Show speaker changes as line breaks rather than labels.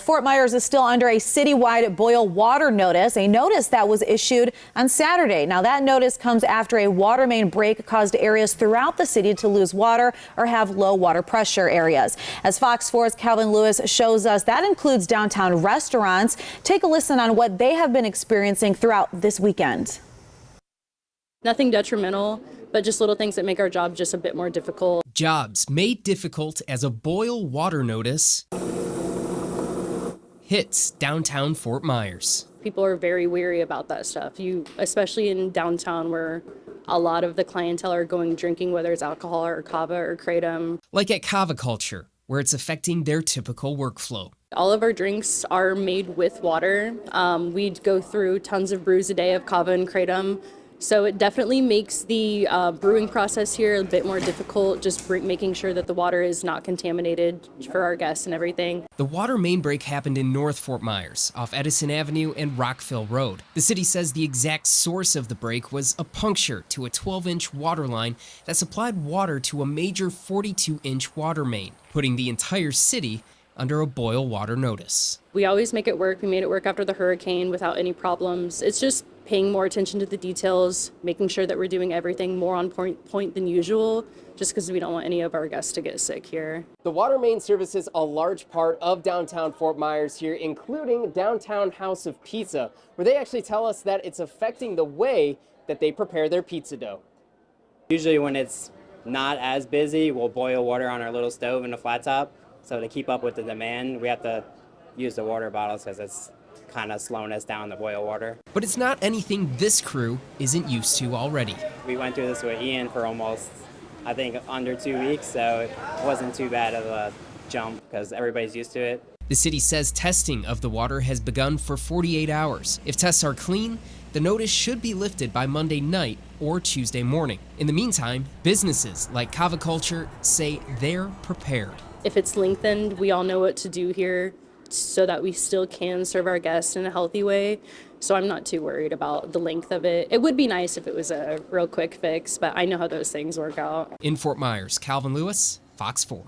Fort Myers is still under a citywide boil water notice, a notice that was issued on Saturday. Now, that notice comes after a water main break caused areas throughout the city to lose water or have low water pressure areas. As Fox 4's Calvin Lewis shows us, that includes downtown restaurants. Take a listen on what they have been experiencing throughout this weekend.
Nothing detrimental, but just little things that make our job just a bit more difficult.
Jobs made difficult as a boil water notice hits downtown Fort Myers.
People are very weary about that stuff. Especially in downtown where a lot of the clientele are going drinking, whether it's alcohol or kava or kratom.
Like at Kava Culture, where it's affecting their typical workflow.
All of our drinks are made with water. We go through tons of brews a day of kava and kratom. So it definitely makes the brewing process here a bit more difficult, just making sure that the water is not contaminated for our guests and everything.
The water main break happened in North Fort Myers, off Edison Avenue and Rockville Road. The city says the exact source of the break was a puncture to a 12-inch water line that supplied water to a major 42-inch water main, putting the entire city under a boil water notice.
We always make it work. We made it work after the hurricane without any problems. It's just paying more attention to the details, making sure that we're doing everything more on point than usual, just because we don't want any of our guests to get sick here.
The water main services a large part of downtown Fort Myers here, including Downtown House of Pizza, where they actually tell us that it's affecting the way that they prepare their pizza dough.
Usually when it's not as busy, we'll boil water on our little stove in a flat top. So to keep up with the demand, we have to use the water bottles because it's kind of slowing us down to boil water.
But it's not anything this crew isn't used to already.
We went through this with Ian for almost, I think, under 2 weeks, so it wasn't too bad of a jump because everybody's used to it.
The city says testing of the water has begun for 48 hours. If tests are clean, the notice should be lifted by Monday night or Tuesday morning. In the meantime, businesses like Kava Culture say they're prepared.
If it's lengthened, we all know what to do here so that we still can serve our guests in a healthy way. So I'm not too worried about the length of it. It would be nice if it was a real quick fix, but I know how those things work out.
In Fort Myers, Calvin Lewis, Fox 4.